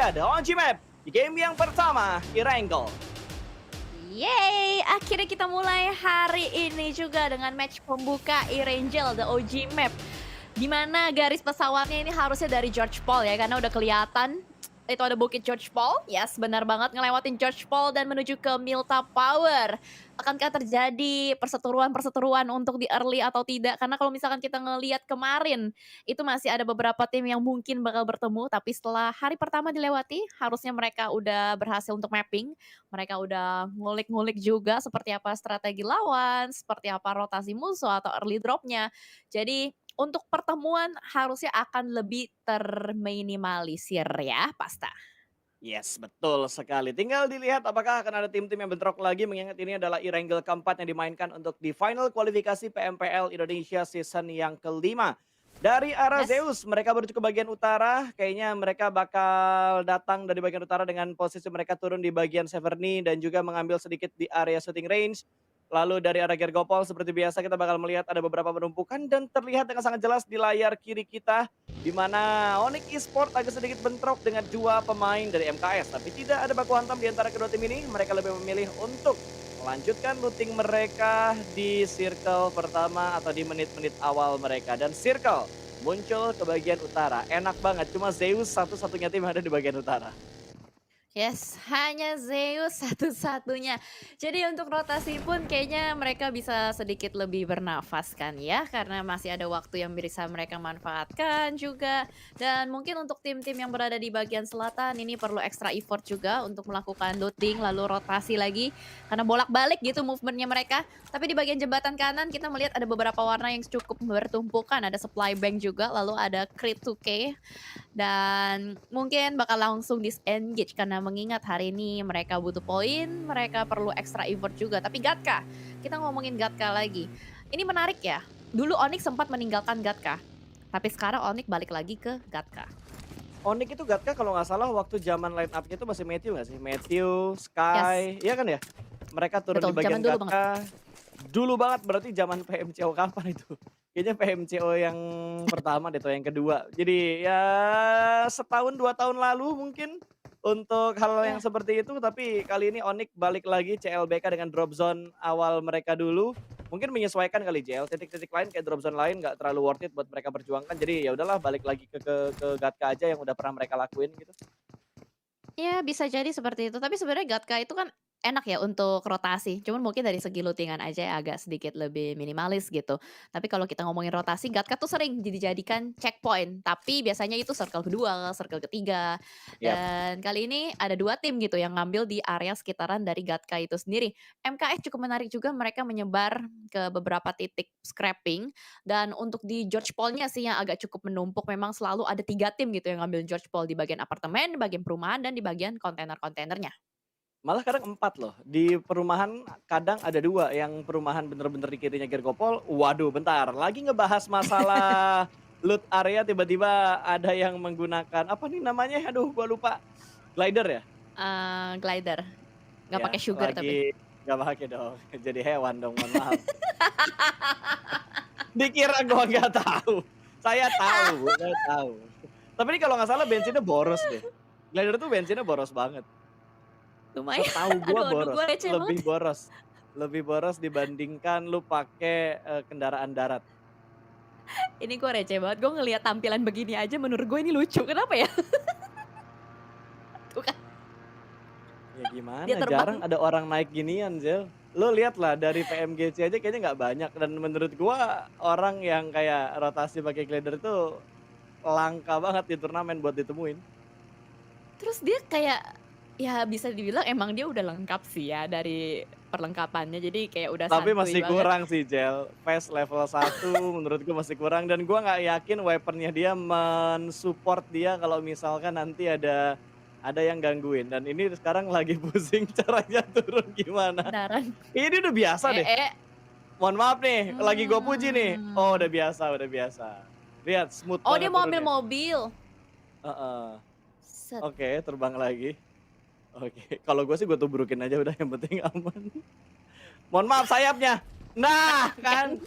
mereka The OG Map di game yang pertama, Erangel. Yeay, akhirnya kita mulai hari ini juga dengan match pembuka Erangel The OG Map. Di mana garis pesawatnya ini harusnya dari George Paul ya, karena udah kelihatan itu ada bukit George Paul. Yes, benar banget ngelewatin George Paul dan menuju ke Milta Power. Akankah terjadi perseteruan-perseteruan untuk di early atau tidak? Karena kalau misalkan kita ngelihat kemarin, itu masih ada beberapa tim yang mungkin bakal bertemu, tapi setelah hari pertama dilewati, harusnya mereka udah berhasil untuk mapping. Mereka udah ngulik-ngulik juga seperti apa strategi lawan, seperti apa rotasi musuh atau early drop-nya. Jadi untuk pertemuan harusnya akan lebih terminimalisir ya, Pasta. Yes, betul sekali. Tinggal dilihat apakah akan ada tim-tim yang bentrok lagi mengingat ini adalah Erangel keempat yang dimainkan untuk di final kualifikasi PMPL Indonesia season yang kelima. Dari arah Yes. Zeus, mereka menuju ke bagian utara. Kayaknya mereka bakal datang dari bagian utara dengan posisi mereka turun di bagian Severny dan juga mengambil sedikit di area shooting range. Lalu dari arah Gergopol seperti biasa kita bakal melihat ada beberapa penumpukan dan terlihat dengan sangat jelas di layar kiri kita di mana Onyx Esport agak sedikit bentrok dengan dua pemain dari MKS. Tapi tidak ada baku hantam di antara kedua tim ini. Mereka lebih memilih untuk melanjutkan looting mereka di circle pertama atau di menit-menit awal mereka. Dan circle muncul ke bagian utara. Enak banget, cuma Zeus satu-satunya tim yang ada di bagian utara. Yes, hanya Zeus satu-satunya. Jadi untuk rotasi pun kayaknya mereka bisa sedikit lebih bernafas kan ya, karena masih ada waktu yang bisa mereka manfaatkan juga. Dan mungkin untuk tim-tim yang berada di bagian selatan ini perlu extra effort juga untuk melakukan looting lalu rotasi lagi, karena bolak-balik gitu movementnya mereka. Tapi di bagian jembatan kanan kita melihat ada beberapa warna yang cukup bertumpukan, ada supply bank juga, lalu ada crit 2K dan mungkin bakal langsung disengage karena mengingat hari ini mereka butuh poin, mereka perlu extra effort juga. Tapi Gatka, kita ngomongin Gatka lagi. Ini menarik ya. Dulu Onyx sempat meninggalkan Gatka, tapi sekarang Onyx balik lagi ke Gatka. Onyx itu Gatka kalau nggak salah waktu zaman line up-nya itu masih Matthew nggak sih? Matthew, Yes, Sky, iya kan ya? Mereka turun di betul. bagian Zaman dulu banget. Gatka. Dulu banget berarti zaman PMCO kapan itu? Kayaknya PMCO yang pertama deh atau yang kedua. Jadi ya setahun 2 tahun lalu mungkin untuk hal yang Ya. seperti itu, tapi kali ini Onyx balik lagi CLBK dengan drop zone awal mereka dulu. Mungkin menyesuaikan kali JL, titik-titik lain kayak drop zone lain nggak terlalu worth it buat mereka perjuangkan. Jadi ya udahlah balik lagi ke Gatka aja yang udah pernah mereka lakuin gitu. Ya bisa jadi seperti itu, tapi sebenarnya Gatka itu kan enak ya untuk rotasi, cuman mungkin dari segi looting-an aja ya agak sedikit lebih minimalis gitu. Tapi kalau kita ngomongin rotasi, Gatka tuh sering dijadikan checkpoint, tapi biasanya itu circle kedua, circle ketiga, Yap. dan kali ini ada 2 tim gitu yang ngambil di area sekitaran dari Gatka itu sendiri. MKS cukup menarik juga mereka menyebar ke beberapa titik scrapping, dan untuk di George Paul-nya sih yang agak cukup menumpuk, memang selalu ada 3 tim gitu yang ngambil George Paul di bagian apartemen, di bagian perumahan, dan di bagian kontainer-kontainernya. Malah kadang 4 loh, di perumahan kadang ada 2 yang perumahan bener-bener di kirinya Gergopol, waduh bentar, lagi ngebahas masalah loot area tiba-tiba ada yang menggunakan, apa nih namanya, aduh gua lupa, glider ya? Glider, nggak Ya, pakai sugar tapi. lagi nggak pakai dong, jadi hewan dong, mohon maaf. Dikira gua nggak tahu, saya tahu Bu, saya tahu. Tapi ini kalau nggak salah bensinnya boros deh, glider tuh bensinnya boros banget. Lumayan, Setahu gua aduh boros, gue receh banget. lebih boros dibandingkan lu pakai, kendaraan darat. Ini gue receh banget, gue ngelihat tampilan begini aja menurut gue ini lucu, kenapa ya? Tuh kan, Ya dia gimana, jarang terbang. ada orang naik ginian, Zel. Lu lihat lah dari PMGC aja kayaknya nggak banyak dan menurut gua orang yang kayak rotasi pakai glider itu langka banget di turnamen buat ditemuin. Terus dia kayak, ya bisa dibilang emang dia udah lengkap sih ya dari perlengkapannya, jadi kayak udah Tapi santuy masih banget. kurang sih, Jel. PES level 1 menurut gua masih kurang dan gua nggak yakin weaponnya dia men-support dia kalau misalkan nanti ada yang gangguin dan ini sekarang lagi pusing caranya turun gimana. Beneran. Ini udah biasa deh. Eh. Mohon maaf nih, lagi gua puji nih. Oh, Mmm. udah biasa udah biasa. Lihat smooth Oh dia banget mau ambil turunnya. mobil? Heeh. Set. Oke, terbang lagi. Oke, kalau gua sih gua tubrukin aja udah yang penting aman. Mohon maaf sayapnya. Nah, kan.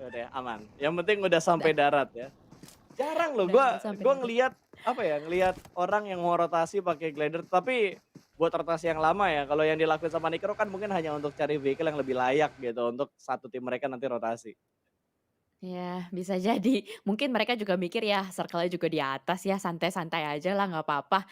Udah aman. Yang penting udah sampai Udah darat ya. Jarang loh udah gua sampai gua darat. ngelihat apa ya, ngelihat orang yang mau rotasi pakai glider, tapi buat rotasi yang lama ya, kalau yang dilakuin sama Nikro kan mungkin hanya untuk cari vehicle yang lebih layak gitu, untuk satu tim mereka nanti rotasi. Ya, bisa jadi. Mungkin mereka juga mikir ya, circle-nya juga di atas ya, santai-santai aja lah, nggak apa-apa.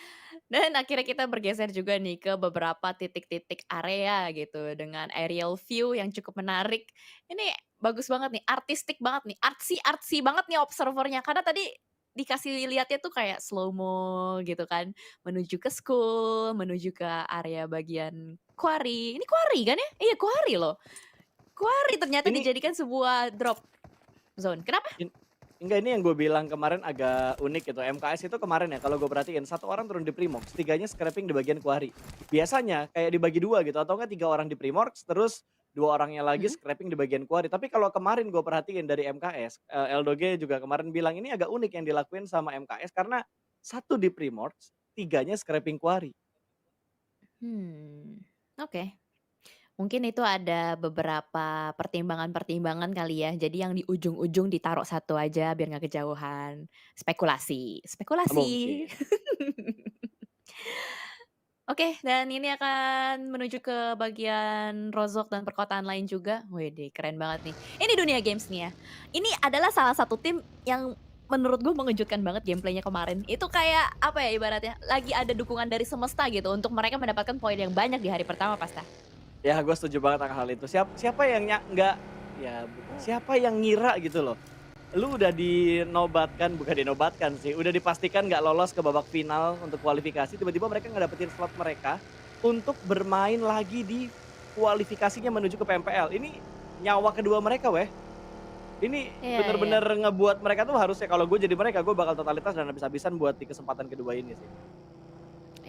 Dan akhirnya kita bergeser juga nih ke beberapa titik-titik area gitu, dengan aerial view yang cukup menarik. Ini bagus banget nih, artistik banget nih, artsy-artsy banget nih observernya. Karena tadi dikasih lihatnya tuh kayak slow-mo gitu kan, menuju ke school, menuju ke area bagian quarry. Ini quarry kan ya? Iya quarry loh. Quarry ternyata Ini dijadikan sebuah drop zone. Kenapa? in enggak, ini yang gue bilang kemarin agak unik gitu, MKS itu kemarin ya kalau gue perhatiin, satu orang turun di Primox, tiganya scrapping di bagian quarry. Biasanya kayak dibagi 2 gitu, atau enggak 3 orang di Primox, terus 2 orangnya lagi Mhm. scrapping di bagian quarry. Tapi kalau kemarin gue perhatiin dari MKS, Eldoge juga kemarin bilang ini agak unik yang dilakuin sama MKS karena satu di Primox, tiganya scrapping quarry. Hmm, oke. Mungkin itu ada beberapa pertimbangan-pertimbangan kali ya, jadi yang di ujung-ujung ditaruh satu aja biar nggak kejauhan. Spekulasi spekulasi. Mungkin. Oke, dan ini akan menuju ke bagian Rozok dan perkotaan lain juga. Widih, keren banget nih. Ini dunia games nih ya. Ini adalah salah satu tim yang menurut gue mengejutkan banget gameplaynya kemarin. Itu kayak, apa ya ibaratnya, lagi ada dukungan dari semesta gitu untuk mereka mendapatkan poin yang banyak di hari pertama pasta. Ya gue setuju banget akan hal itu. Siapa yang nggak ya siapa yang ngira gitu loh. Lu udah dinobatkan, bukan dinobatkan sih, udah dipastikan nggak lolos ke babak final untuk kualifikasi, tiba-tiba mereka ngedapetin slot mereka untuk bermain lagi di kualifikasinya menuju ke PMPL. Ini nyawa kedua mereka weh. Ini Iya iya. bener-bener ngebuat mereka tuh harusnya kalau gue jadi mereka, gue bakal totalitas dan habis-habisan buat di kesempatan kedua ini sih.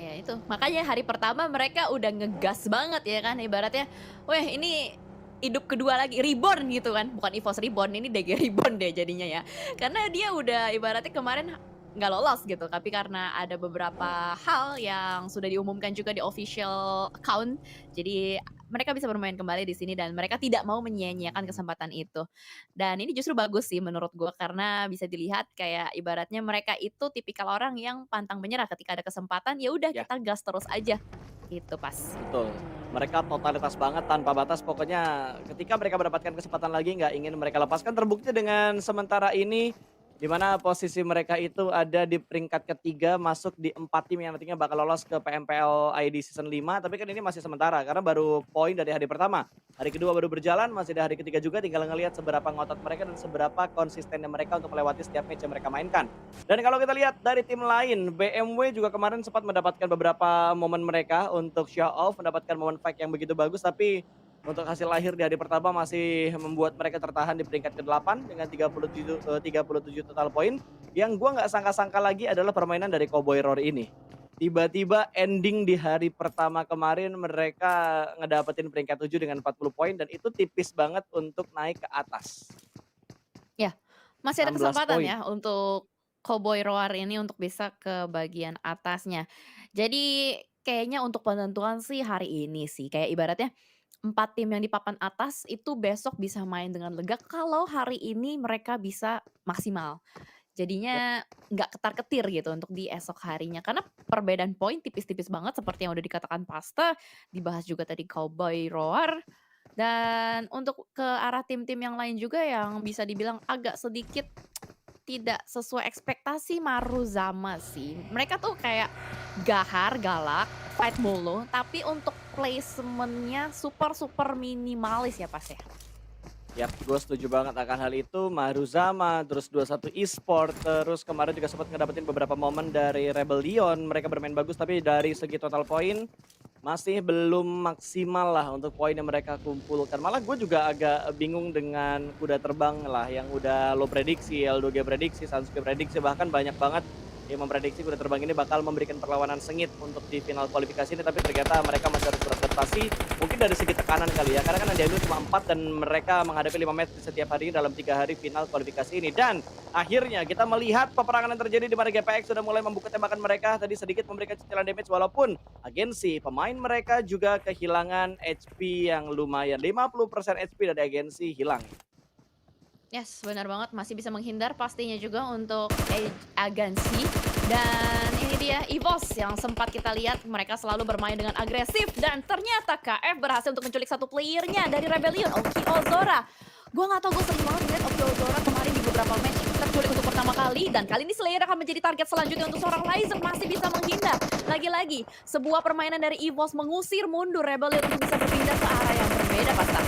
Ya itu, makanya hari pertama mereka udah ngegas banget ya kan ibaratnya, "Weh ini hidup kedua lagi, reborn," gitu kan, bukan EVOS Reborn, ini DG Reborn deh jadinya ya. Karena dia udah ibaratnya kemarin nggak lolos gitu, tapi karena ada beberapa hal yang sudah diumumkan juga di official account, jadi mereka bisa bermain kembali di sini dan mereka tidak mau menyia-nyiakan kesempatan itu. Dan ini justru bagus sih menurut gua karena bisa dilihat kayak ibaratnya mereka itu tipikal orang yang pantang menyerah ketika ada kesempatan, ya udah Ya. kita gas terus aja, gitu pas. Betul. Mereka totalitas banget tanpa batas, pokoknya ketika mereka mendapatkan kesempatan lagi nggak ingin mereka lepaskan, terbukti dengan sementara ini di mana posisi mereka itu ada di peringkat ketiga masuk di 4 tim yang nantinya bakal lolos ke PMPL ID Season 5, tapi kan ini masih sementara karena baru poin dari hari pertama. Hari kedua baru berjalan, masih di hari ketiga juga, tinggal ngelihat seberapa ngotot mereka dan seberapa konsistennya mereka untuk melewati setiap match yang mereka mainkan. Dan kalau kita lihat dari tim lain, BMW juga kemarin sempat mendapatkan beberapa momen mereka untuk show off, mendapatkan momen fight yang begitu bagus, tapi untuk hasil lahir di hari pertama masih membuat mereka tertahan di peringkat ke-8 dengan 37 total poin. Yang gua nggak sangka-sangka lagi adalah permainan dari Cowboy Roar ini. Tiba-tiba ending di hari pertama kemarin mereka ngedapetin peringkat 7 dengan 40 poin dan itu tipis banget untuk naik ke atas. Ya, masih ada 16 kesempatan poin. ya untuk Cowboy Roar ini untuk bisa ke bagian atasnya. Jadi kayaknya untuk penentuan sih hari ini sih, kayak ibaratnya 4 tim yang di papan atas itu besok bisa main dengan lega kalau hari ini mereka bisa maksimal. Yap. Jadinya nggak ketar-ketir gitu untuk di esok harinya, karena perbedaan poin tipis-tipis banget seperti yang udah dikatakan Pasta, dibahas juga tadi Cowboy Roar, dan untuk ke arah tim-tim yang lain juga yang bisa dibilang agak sedikit tidak sesuai ekspektasi Maruzama sih. Mereka tuh kayak gahar, galak, fight mulu, tapi untuk placement-nya super super minimalis ya, Pas, ya? Yap, gue setuju banget akan hal itu. Maruzama, terus 21 Esport, terus kemarin juga sempat ngedapetin beberapa momen dari Rebellion. Mereka bermain bagus, tapi dari segi total poin masih belum maksimal lah untuk poin yang mereka kumpulkan. Malah gue juga agak bingung dengan kuda terbang lah yang udah lo prediksi, L2G prediksi, Sansuke prediksi, bahkan banyak banget yang memprediksi kuda terbang ini bakal memberikan perlawanan sengit untuk di final kualifikasi ini, tapi ternyata mereka masih harus beradaptasi. Mungkin dari segi tekanan kali ya, karena kan yang diambil cuma 4 dan mereka menghadapi 5 match setiap hari dalam 3 hari final kualifikasi ini. Dan akhirnya kita melihat peperangan yang terjadi di mana GPX sudah mulai membuka tembakan mereka, tadi sedikit memberikan cicilan damage walaupun agensi pemain mereka juga kehilangan HP yang lumayan. 50% HP dari agensi hilang. Yes, benar banget, masih bisa menghindar pastinya juga untuk agensi. Dan ini dia EVOS yang sempat kita lihat mereka selalu bermain dengan agresif dan ternyata KF berhasil untuk menculik satu playernya dari Rebellion, Oki Ozora. Gua nggak tahu, gue sering banget lihat Oki Ozora kemarin di beberapa match terculik untuk pertama kali dan kali ini Slayer akan menjadi target selanjutnya untuk seorang Lizer masih bisa menghindar. Lagi-lagi sebuah permainan dari EVOS mengusir mundur Rebellion untuk bisa berpindah ke arah yang berbeda, Pasta.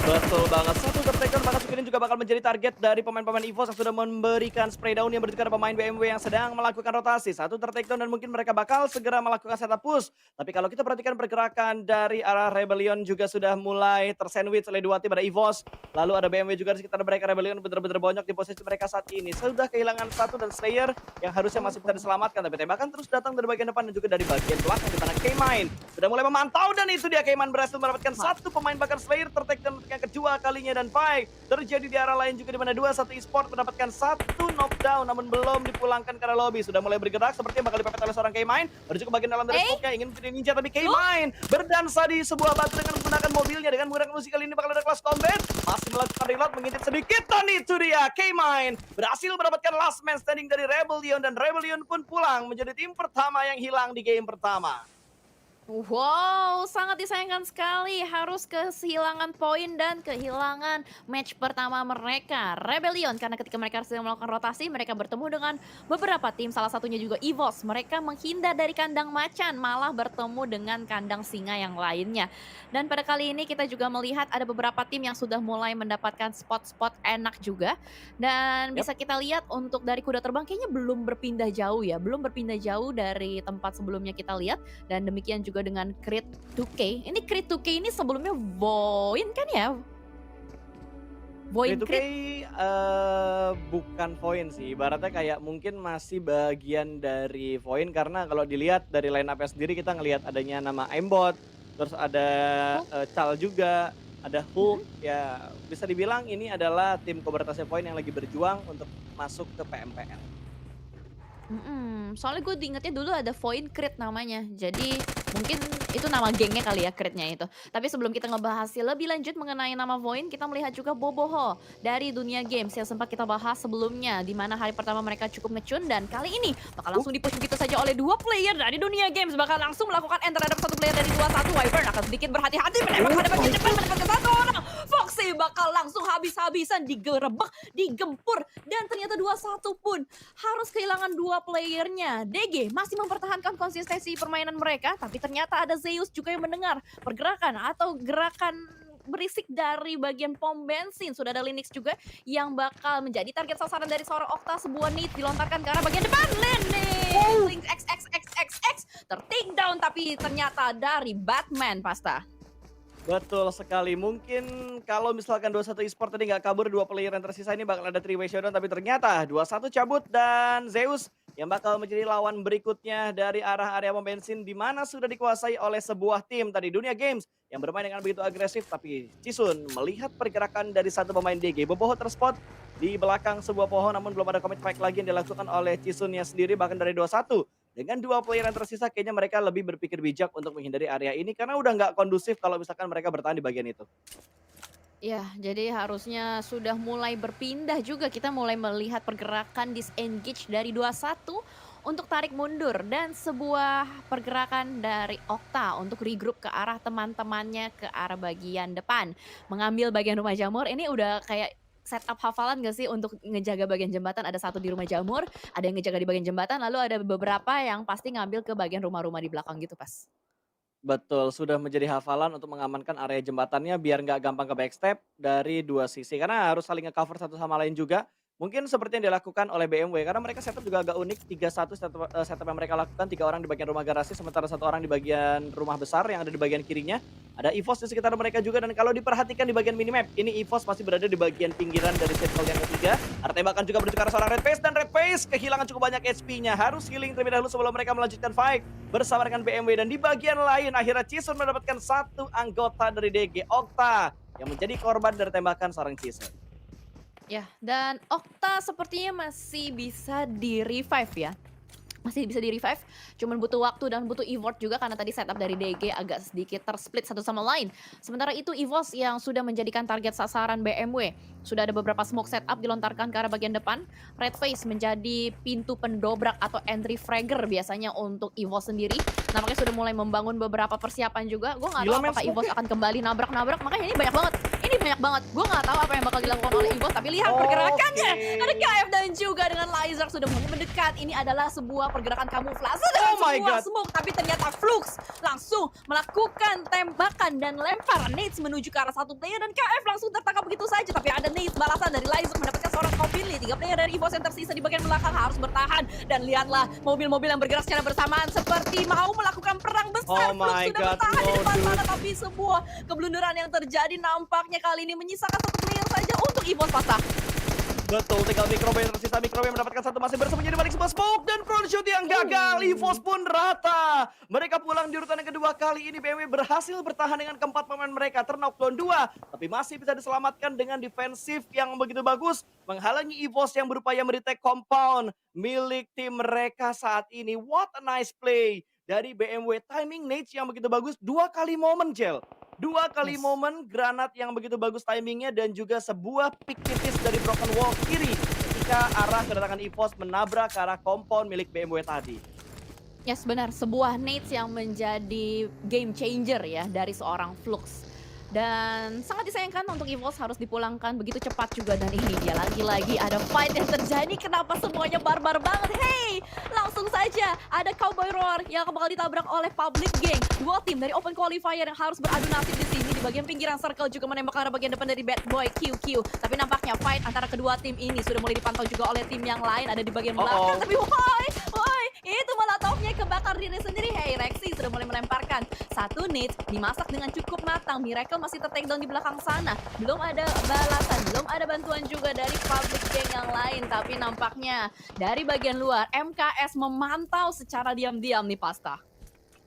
Betul banget, satu tertakedown maka ini juga bakal menjadi target dari pemain-pemain EVOS yang sudah memberikan spray down yang berarti pemain BMW yang sedang melakukan rotasi. Satu tertakedown dan mungkin mereka bakal segera melakukan setup push. Tapi kalau kita perhatikan pergerakan dari arah Rebellion juga sudah mulai tersandwich oleh dua tim, ada EVOS. Lalu ada BMW juga di sekitar mereka, Rebellion benar-benar bonyok di posisi mereka saat ini. Sudah kehilangan satu dan Slayer yang harusnya masih bisa diselamatkan. Tapi tembakan terus datang dari bagian depan dan juga dari bagian belakang di mana K-Mine sudah mulai memantau dan itu dia K-Mine berhasil mendapatkan satu pemain bahkan Slayer tertakedown yang kedua kalinya dan fight terjadi di arah lain juga di mana 2-1 Esport mendapatkan satu knockdown namun belum dipulangkan ke arah lobby. Sudah mulai bergerak seperti yang bakal dipepet oleh seorang K-Mine menuju ke bagian dalam dari smoke-nya ingin menjadi ninja tapi K-Mine berdansa di sebuah batu dengan menggunakan mobilnya dengan menggunakan musik kali ini bakal ada kelas combat masih melakukan reload mengintip sedikit dan itu dia K-Mine berhasil mendapatkan last man standing dari Rebellion dan Rebellion pun pulang menjadi tim pertama yang hilang di game pertama. Wow, sangat disayangkan sekali harus kehilangan poin dan kehilangan match pertama mereka, Rebellion. Karena ketika mereka sedang melakukan rotasi, mereka bertemu dengan beberapa tim, salah satunya juga EVOS. Mereka menghindar dari kandang macan, malah bertemu dengan kandang singa yang lainnya. Dan pada kali ini kita juga melihat ada beberapa tim yang sudah mulai mendapatkan spot-spot enak juga. Dan bisa kita lihat untuk dari kuda terbang kayaknya belum berpindah jauh ya, belum berpindah jauh dari tempat sebelumnya kita lihat. Dan demikian juga dengan Creed 2K. Ini Creed 2K ini sebelumnya Voin kan ya? Voin Itu Creed. bukan Voin sih, ibaratnya kayak mungkin masih bagian dari Voin karena kalau dilihat dari line up-nya sendiri kita ngelihat adanya nama Aimbot, terus ada Chal juga, ada Hulk, ya bisa dibilang ini adalah tim komunitasnya Voin yang lagi berjuang untuk masuk ke PMPL. Soalnya gue diingetnya dulu ada Voin Creed namanya. Jadi mungkin itu nama gengnya kali ya, Creed-nya itu. Tapi sebelum kita ngebahas lebih lanjut mengenai nama Voin, kita melihat juga Boboho dari dunia games yang sempat kita bahas sebelumnya. Di mana hari pertama mereka cukup ngecun dan kali ini bakal langsung dipush begitu saja oleh dua player dari dunia games. Bakal langsung melakukan enter terhadap satu player dari 2-1. Wyvern akan sedikit berhati-hati menembak pada bagian depan mendapatkan satu orang. Foxy bakal langsung habis-habisan digerebek, digempur. Dan ternyata 2-1 pun harus kehilangan dua playernya. DG masih mempertahankan konsistensi permainan mereka, tapi ternyata ada Zeus juga yang mendengar pergerakan atau gerakan berisik dari bagian pom bensin. Sudah ada Linux juga yang bakal menjadi target sasaran dari seorang Okta. Sebuah nade dilontarkan ke arah bagian depan. Linux XXXXX ter-take down tapi ternyata dari Batman, Pasta. Betul sekali. Mungkin kalau misalkan 2-1 Esport tadi nggak kabur, dua player yang tersisa ini bakal ada 3-way showdown, tapi ternyata 2-1 cabut dan Zeus yang bakal menjadi lawan berikutnya dari arah area pom bensin di mana sudah dikuasai oleh sebuah tim tadi Dunia Games yang bermain dengan begitu agresif, tapi Cisun melihat pergerakan dari satu pemain DG. Boboho terspot di belakang sebuah pohon namun belum ada commit fight lagi yang dilakukan oleh Cisunnya sendiri bahkan dari 2-1. Dengan dua player yang tersisa kayaknya mereka lebih berpikir bijak untuk menghindari area ini karena udah nggak kondusif kalau misalkan mereka bertahan di bagian itu. Ya, jadi harusnya sudah mulai berpindah juga. Kita mulai melihat pergerakan disengage dari 2-1 untuk tarik mundur dan sebuah pergerakan dari Okta untuk regroup ke arah teman-temannya ke arah bagian depan. Mengambil bagian rumah jamur ini udah kayak setup hafalan gak sih untuk ngejaga bagian jembatan. Ada satu di rumah jamur, ada yang ngejaga di bagian jembatan, lalu ada beberapa yang pasti ngambil ke bagian rumah-rumah di belakang gitu, Pas. Betul, sudah menjadi hafalan untuk mengamankan area jembatannya biar nggak gampang ke backstep dari dua sisi. Karena harus saling nge-cover satu sama lain juga. Mungkin seperti yang dilakukan oleh BMW karena mereka setup juga agak unik. 3-1 setup yang mereka lakukan, 3 orang di bagian rumah garasi sementara 1 orang di bagian rumah besar yang ada di bagian kirinya. Ada EVOS di sekitar mereka juga dan kalau diperhatikan di bagian minimap, ini EVOS masih berada di bagian pinggiran dari circle yang ketiga. Ada tembakan juga menuju ke arah seorang Red Face dan Red Face kehilangan cukup banyak HP-nya. Harus healing terlebih dahulu sebelum mereka melanjutkan fight bersama dengan BMW dan di bagian lain akhirnya Cisun mendapatkan satu anggota dari DG Okta yang menjadi korban dari tembakan seorang Cisun. Ya, dan Okta sepertinya masih bisa di-revive ya. masih bisa di-revive, cuman butuh waktu dan butuh effort juga karena tadi setup dari DG agak sedikit tersplit satu sama lain. Sementara itu EVOS yang sudah menjadikan target sasaran BMW. Sudah ada beberapa smoke setup dilontarkan ke arah bagian depan. Red Face menjadi pintu pendobrak atau entry fragger biasanya untuk EVOS sendiri. Nampaknya sudah mulai membangun beberapa persiapan juga. Gue nggak tahu Gila men apakah EVOS smoke-nya. akan kembali nabrak-nabrak, makanya ini banyak banget. Ini banyak banget. Gue nggak tahu apa yang bakal dilakukan oleh EVOS, tapi lihat pergerakannya. Ada Oke. KF dan juga dengan Lizard sudah mulai mendekat. Ini adalah sebuah pergerakan kamuflase dengan Oh my sebuah God. smoke, tapi ternyata Flux langsung melakukan tembakan dan lempar nades menuju ke arah satu player dan KF langsung tertangkap begitu saja. Tapi ada nades balasan dari Lizard mendapatkan seorang Kobinli. 3 player dari EVOS yang tersisa di bagian belakang harus bertahan dan lihatlah mobil-mobil yang bergerak secara bersamaan seperti mau melakukan perang besar. Oh Flux my sudah God, bertahan di no depan dude. sana, tapi sebuah keblunderan yang terjadi nampaknya kali ini menyisakan satu player saja untuk EVOS Pasta. Betul, tinggal Microbe yang tersisa. Microbe mendapatkan satu masih bersembunyi di balik sebuah smoke dan front shoot yang gagal. EVOS pun rata. Mereka pulang di urutan yang kedua. Kali ini BMW berhasil bertahan dengan keempat pemain mereka. Terknockdown 2, tapi masih bisa diselamatkan dengan defensif yang begitu bagus. Menghalangi EVOS yang berupaya meretake compound milik tim mereka saat ini. What a nice play dari BMW. Timing nades yang begitu bagus. 2 kali momen, Jel. 2 kali Yes. momen, granat yang begitu bagus timingnya dan juga sebuah pick tipis dari Broken Wall kiri ketika arah kedatangan EVOS menabrak ke arah compound milik BMW tadi. Yes, benar. Sebuah nades yang menjadi game changer ya dari seorang Flux. Dan sangat disayangkan untuk EVOS harus dipulangkan begitu cepat juga. Dan ini dia lagi-lagi ada fight yang terjadi. Kenapa semuanya barbar banget? Hey, langsung saja ada Cowboy Roar yang bakal ditabrak oleh Public Gang. 2 tim dari Open Qualifier yang harus beradu nasib di sini. Di bagian pinggiran circle juga menembak ke arah bagian depan dari Bad Boy QQ. Tapi nampaknya fight antara kedua tim ini sudah mulai dipantau juga oleh tim yang lain ada di bagian belakang. Tapi why, itu malah topnya kebakar diri sendiri. Hey, Rexy sudah mulai melemparkan satu nades dimasak dengan cukup matang. Miracle masih tertakedown di belakang sana. Belum ada balasan, belum ada bantuan juga dari Public Gang yang lain. Tapi nampaknya dari bagian luar MKS memantau secara diam-diam nih Pasta.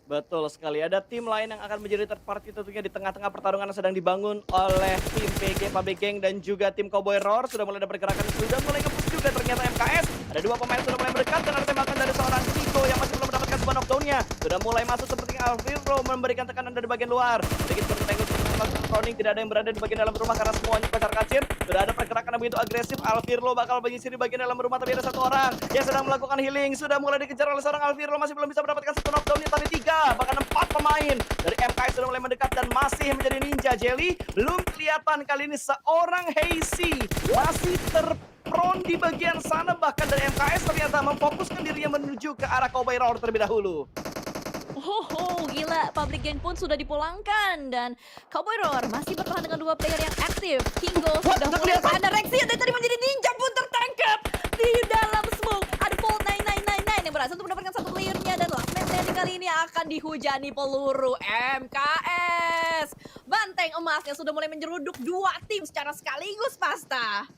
Betul sekali, ada tim lain yang akan menjadi third party tentunya di tengah-tengah pertarungan yang sedang dibangun oleh tim PG Public Gang dan juga tim Cowboy Roar. Sudah mulai ada pergerakan, sudah mulai nge-push juga ternyata MKS. Ada 2 pemain sudah mulai mendekat dan ada tembakan dari seorang Chico yang masih belum mendapatkan sebuah knockdown-nya. Sudah mulai masuk seperti Alviro memberikan tekanan dari bagian luar. Sedikit bertenggut Crowning, tidak ada yang berada di bagian dalam rumah karena semuanya kocar kacir. Sudah ada pergerakan yang begitu agresif. Alvirlo bakal menyisir di bagian dalam rumah, tapi ada 1 orang yang sedang melakukan healing. Sudah mulai dikejar oleh seorang Alvirlo, masih belum bisa mendapatkan 1 knockdown-nya, tapi 3 bahkan 4 pemain dari MKS sudah mulai mendekat dan masih menjadi ninja. Jelly belum kelihatan kali ini seorang Hazy masih terprone di bagian sana, bahkan dari MKS ternyata memfokuskan dirinya menuju ke arah Cowboy Roar terlebih dahulu. Oh, gila. Public Gang pun sudah dipulangkan. Dan Cowboy Roar masih bertahan dengan 2 player yang aktif. Kingo sudah Nggak mulai kelihatan. ada Rexy yang dari tadi menjadi ninja pun tertangkap di dalam smoke. Ada Volt 9999 yang berhasil untuk mendapatkan 1 playernya. Dan last man standing kali ini akan dihujani peluru MKS. Banteng emasnya sudah mulai menjeruduk 2 tim secara sekaligus, Pasta.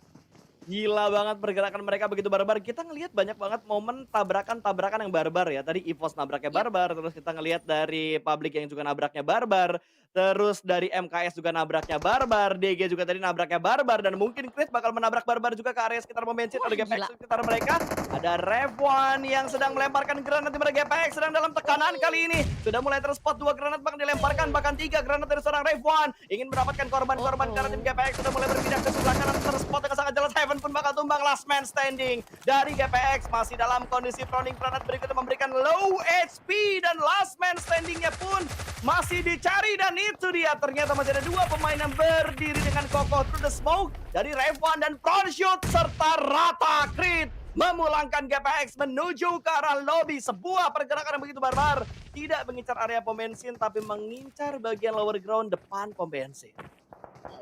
Gila banget pergerakan mereka begitu barbar. Kita ngelihat banyak banget momen tabrakan-tabrakan yang barbar ya. Tadi EVOS nabraknya Yap. barbar, terus kita ngelihat dari Public yang juga nabraknya barbar. Terus dari MKS juga nabraknya barbar, DG juga tadi nabraknya barbar, dan mungkin Chris bakal menabrak barbar juga ke area sekitar pom bensin Wah, atau GPX gila. sekitar mereka. Ada Rev1 yang sedang melemparkan granat di mana GPX sedang dalam tekanan kali ini. Sudah mulai terspot 2 granat bahkan dilemparkan, bahkan 3 granat dari seorang Rev1. Ingin mendapatkan korban-korban karena tim GPX sudah mulai berpindah ke sebelah kanan, terspot dengan sangat jelas. Heaven pun bakal tumbang. Last man standing dari GPX masih dalam kondisi proning. Granat berikutnya memberikan low HP dan last man standingnya pun masih dicari, dan itu dia ternyata masih ada 2 pemain yang berdiri dengan kokoh through the smoke dari Rev1 dan front shoot serta rata crit memulangkan GPX menuju ke arah lobby. Sebuah pergerakan yang begitu barbar, tidak mengincar area pom bensin tapi mengincar bagian lower ground depan pom bensin.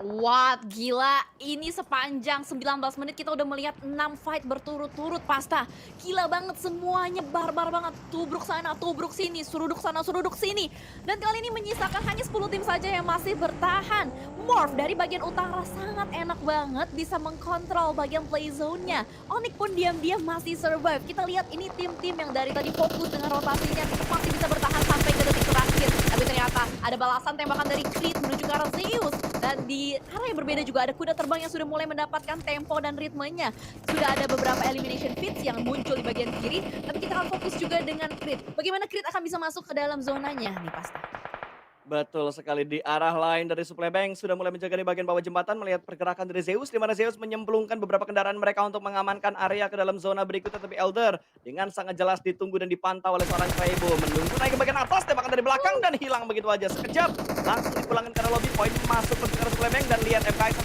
What, gila. Ini sepanjang 19 menit kita udah melihat 6 fight berturut-turut, Pasta. Gila banget, semuanya barbar banget. Tubruk sana, tubruk sini, suruduk sana, suruduk sini. Dan kali ini menyisakan hanya 10 tim saja yang masih bertahan. Morph dari bagian utara sangat enak banget bisa mengkontrol bagian play zone-nya. Onyx pun diam-diam masih survive. Kita lihat ini tim-tim yang dari tadi fokus dengan rotasinya masih bisa bertahan sampai ke detik terakhir. Tapi ternyata ada balasan tembakan dari Creed menuju ke arah Zeus. Dan di arah yang berbeda juga ada kuda terbang yang sudah mulai mendapatkan tempo dan ritmenya. Sudah ada beberapa elimination feats yang muncul di bagian kiri, tapi kita akan fokus juga dengan Creed. Bagaimana Creed akan bisa masuk ke dalam zonanya nih Pasta? Betul sekali, di arah lain dari supply bank sudah mulai menjaga di bagian bawah jembatan melihat pergerakan dari Zeus, di mana Zeus menyemplungkan beberapa kendaraan mereka untuk mengamankan area ke dalam zona berikutnya. Tapi Elder dengan sangat jelas ditunggu dan dipantau oleh seorang Kaibo, menunggu naik ke bagian atas, tembakan dari belakang dan hilang begitu aja. Sekejap langsung dipulangkan ke arah lobby, poin masuk ke arah supply bank dan lihat MKS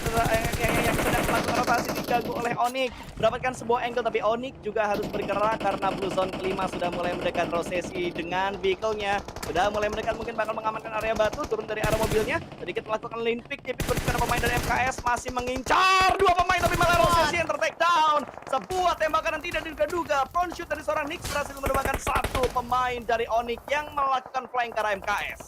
yang sedang melakukan rotasi diganggu oleh Onyx, mendapatkan sebuah angle tapi Onyx juga harus bergerak karena blue zone kelima sudah mulai mendekat. Rosesi dengan vehicle-nya sudah mulai mendekat, mungkin bakal mengamankan area batu, turun dari arah mobilnya, sedikit melakukan lane pick, tipis berbicara pemain dari MKS masih mengincar dua pemain tapi malah Rosesi yang ter-take down. Sebuah tembakan yang tidak diduga-duga, front shoot dari seorang Nix berhasil menerbangkan satu pemain dari Onyx yang melakukan flying ke arah MKS.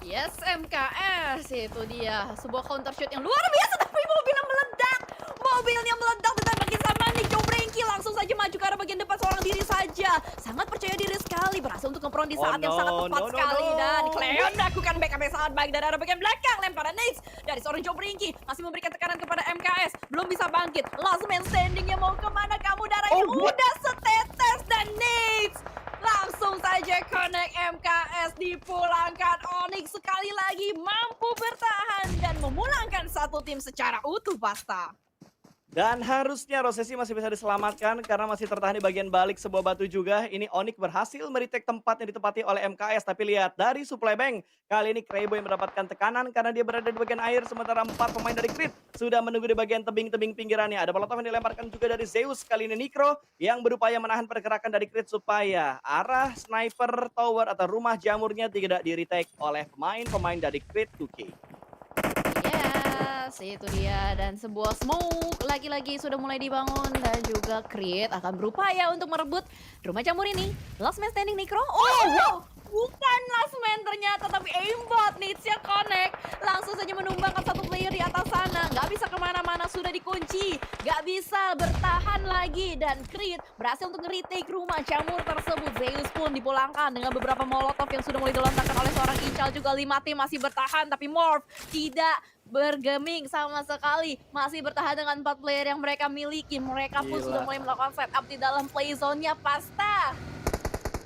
Yes, MKS itu dia sebuah counter shoot yang luar biasa tapi mobilnya meledak. Mobilnya meledak ditembaki sama Nick Jobrenki langsung saja maju ke arah bagian depan seorang diri saja. Sangat percaya diri sekali berhasil untuk nge-prone di saat yang sangat tepat sekali dan Cleon melakukan backup yang sangat baik dari arah bagian belakang. Lemparan Nix dari seorang Jobrenki masih memberikan tekanan kepada MKS, belum bisa bangkit. Last man standing-nya mau kemana kamu, darahnya udah setetes dan Nix langsung saja connect. MKS dipulangkan. Onyx sekali lagi mampu bertahan dan memulangkan satu tim secara utuh Pasta. Dan harusnya Rosesi masih bisa diselamatkan karena masih tertahan di bagian balik sebuah batu juga. Ini Onyx berhasil meretake tempat yang ditempati oleh MKS. Tapi lihat dari supply bank, kali ini Krebo yang mendapatkan tekanan karena dia berada di bagian air. Sementara 4 pemain dari Creed sudah menunggu di bagian tebing-tebing pinggirannya. Ada molotov yang dilemparkan juga dari Zeus. Kali ini Nikro yang berupaya menahan pergerakan dari Creed supaya arah sniper tower atau rumah jamurnya tidak di-retake oleh pemain-pemain dari Creed 2K. Yes, itu dia. Dan sebuah smoke lagi-lagi sudah mulai dibangun. Dan juga Creed akan berupaya untuk merebut rumah jamur ini. Last man standing Nikro. Oh, wow. Bukan last man ternyata, tapi aimbot. Needs-nya connect. Langsung saja menumbangkan satu player di atas sana. Nggak bisa kemana-mana, sudah dikunci. Nggak bisa bertahan lagi. Dan Creed berhasil untuk nge-retake rumah jamur tersebut. Zeus pun dipulangkan dengan beberapa molotov yang sudah mulai dilontarkan oleh seorang Ical. Juga 5 tim masih bertahan, tapi Morph tidak bergeming sama sekali. Masih bertahan dengan 4 player yang mereka miliki. Mereka pun sudah mulai melakukan setup di dalam play zone-nya Pasta.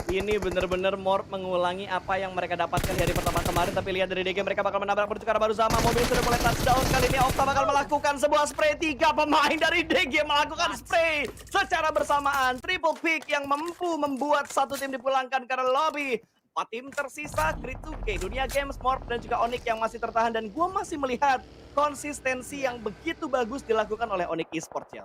Ini bener-bener Morph mengulangi apa yang mereka dapatkan di hari pertama kemarin. Tapi lihat dari DG mereka bakal menabrak menuju ke arah baru sama. Mobil sudah mulai touchdown. Kali ini Okta bakal melakukan sebuah spray. 3 pemain dari DG melakukan spray secara bersamaan. Triple pick yang mampu membuat satu tim dipulangkan ke arah lobby. 4 tim tersisa, Creed 2K, Dunia Games, Morph, dan juga Onyx yang masih tertahan. Dan gue masih melihat konsistensi yang begitu bagus dilakukan oleh Onyx Esports, ya.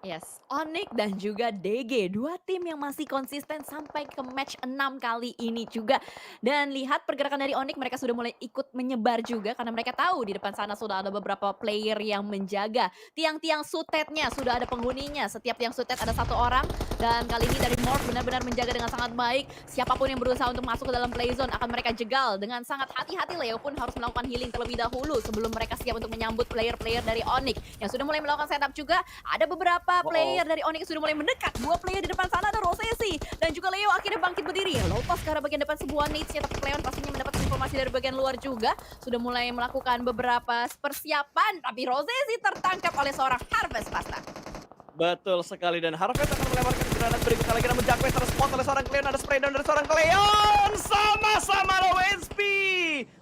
Yes, Onyx dan juga DG, dua tim yang masih konsisten sampai ke match 6 kali ini juga. Dan lihat pergerakan dari Onyx, mereka sudah mulai ikut menyebar juga karena mereka tahu di depan sana sudah ada beberapa player yang menjaga. Tiang-tiang sutetnya sudah ada penghuninya, setiap tiang sutet ada 1 orang. Dan kali ini dari Morph benar-benar menjaga dengan sangat baik. Siapapun yang berusaha untuk masuk ke dalam play zone akan mereka jegal dengan sangat hati-hati. Leo pun harus melakukan healing terlebih dahulu sebelum mereka siap untuk menyambut player-player dari Onyx yang sudah mulai melakukan setup juga. Ada beberapa player dari Onyx sudah mulai mendekat. 2 player di depan sana ada Rosesi dan juga Leo akhirnya bangkit berdiri. Lopas ke arah bagian depan sebuah nades-nya, tapi Cleon pastinya mendapatkan informasi dari bagian luar juga. Sudah mulai melakukan beberapa persiapan, tapi Rosesi tertangkap oleh seorang Harvest Pasta. Betul sekali, dan Harvest akan melemparkan granat berikutnya lagi, namun Jacques terspot oleh seorang Cleon. Ada spray down dari seorang Cleon. Sama-sama low HP,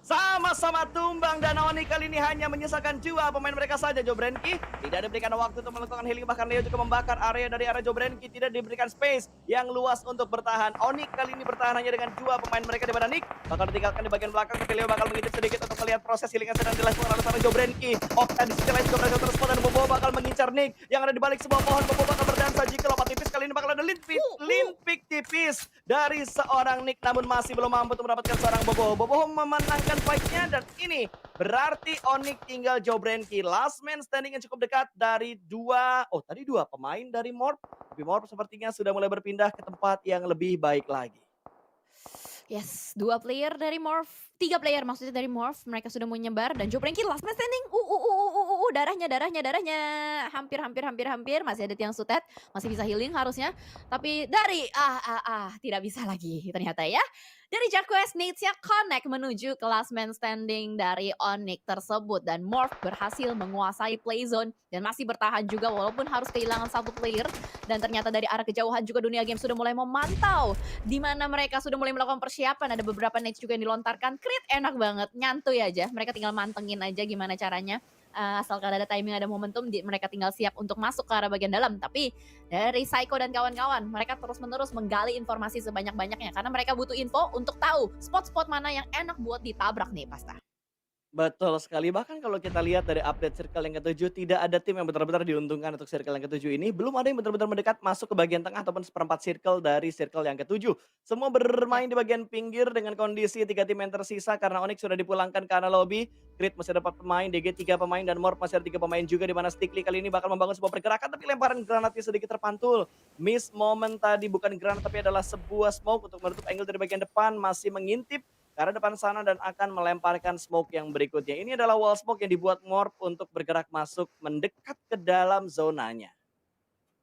sama-sama tumbang, dan Onyx kali ini hanya menyisakan 2 pemain mereka saja. Jobrenki tidak diberikan waktu untuk melakukan healing, bahkan Leo juga membakar area dari arah Jobrenki, tidak diberikan space yang luas untuk bertahan. Onyx kali ini bertahan hanya dengan 2 pemain mereka, di mana Nick bakal ditinggalkan di bagian belakang, tapi Leo bakal mengintip sedikit untuk melihat proses healing yang sedang dilakukan oleh seorang Jobrenki. Okta di sisi lain juga berhasil terspot, dan Bobo bakal mengincar Nick yang ada di balik sebuah pohon. Bobo bakal berdansa jika lompat tipis, kali ini bakal ada lead pick tipis dari seorang Nick, namun masih belum mampu untuk mendapatkan seorang Bobo. Bobo memenangkan fight-nya, dan ini berarti Onyx tinggal Jobrenki. Last man standing yang cukup dekat dari 2 pemain dari Morph. Tapi Morph sepertinya sudah mulai berpindah ke tempat yang lebih baik lagi. Yes, 2 player dari Morph 3 player maksudnya dari Morph, mereka sudah mau nyebar dan Jopranky last man standing. Darahnya. Hampir, masih ada Tiang Sutet, masih bisa healing harusnya. Tapi dari tidak bisa lagi ternyata ya. Dari Jacquest Nades-nya connect menuju ke last man standing dari Onyx tersebut dan Morph berhasil menguasai play zone dan masih bertahan juga walaupun harus kehilangan satu player dan ternyata dari arah kejauhan juga Dunia Game sudah mulai memantau di mana mereka sudah mulai melakukan persiapan, ada beberapa nades juga yang dilontarkan. Crit enak banget, nyantuy aja, mereka tinggal mantengin aja gimana caranya. Asalkan ada timing, ada momentum, mereka tinggal siap untuk masuk ke arah bagian dalam. Tapi dari Psycho dan kawan-kawan, mereka terus-menerus menggali informasi sebanyak-banyaknya karena mereka butuh info untuk tahu spot-spot mana yang enak buat ditabrak nih, Pasta. Betul sekali, bahkan kalau kita lihat dari update circle yang ketujuh, tidak ada tim yang benar-benar diuntungkan untuk circle yang ketujuh ini. Belum ada yang benar-benar mendekat masuk ke bagian tengah ataupun seperempat circle dari circle yang ketujuh. Semua Ya. bermain di bagian pinggir dengan kondisi 3 tim yang tersisa karena Onyx sudah dipulangkan ke arah lobby. Crit masih ada 4 pemain, DG 3 pemain, dan Morph masih ada 3 pemain juga di mana Stickly kali ini bakal membangun sebuah pergerakan tapi lemparan granatnya sedikit terpantul. Miss moment tadi bukan granat tapi adalah sebuah smoke untuk menutup angle dari bagian depan, masih mengintip ke arah depan sana dan akan melemparkan smoke yang berikutnya. Ini adalah wall smoke yang dibuat Morph untuk bergerak masuk mendekat ke dalam zonanya.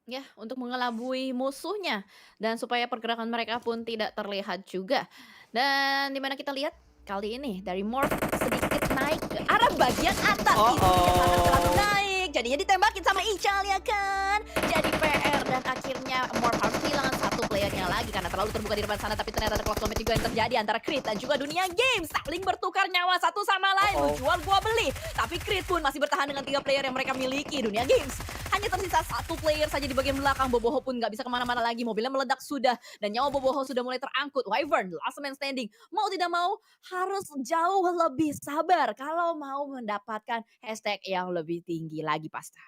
Ya, untuk mengelabui musuhnya dan supaya pergerakan mereka pun tidak terlihat juga. Dan dimana kita lihat kali ini dari Morph sedikit naik ke arah bagian atas. Oh Itu dia sangat terlalu oh. naik. Jadinya ditembakin sama Ical ya kan. Jadi PR dan akhirnya Morph harus kehilangan satu playernya lagi karena terlalu terbuka di depan sana. Tapi ternyata ada close combat juga yang terjadi antara Crit dan juga Dunia Game. Saling bertukar nyawa satu sama lain. Lu jual gua beli. Tapi Crit pun masih bertahan dengan 3 player yang mereka miliki. Dunia Games hanya tersisa satu player saja di bagian belakang. Boboho pun nggak bisa kemana-mana lagi. Mobilnya meledak sudah. Dan nyawa Boboho sudah mulai terangkut. Wyvern, last man standing. Mau tidak mau harus jauh lebih sabar. Kalau mau mendapatkan hashtag yang lebih tinggi lagi Pasta.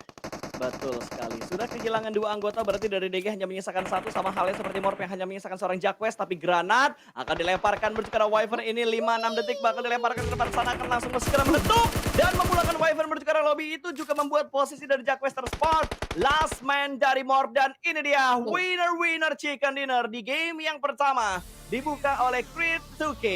Betul sekali. Sudah kehilangan 2 anggota berarti dari DG hanya menyisakan satu sama halnya seperti Morph yang hanya menyisakan seorang Jacquest tapi granat akan dilemparkan menuju ke arah Wyvern ini 5-6 detik bakal dilemparkan ke depan sana akan langsung segera meletup dan memulangkan Wyvern menuju ke arah lobby itu juga membuat posisi dari Jacquest terspot. Last man dari Morph dan ini dia winner chicken dinner di game yang pertama dibuka oleh Creed 2K.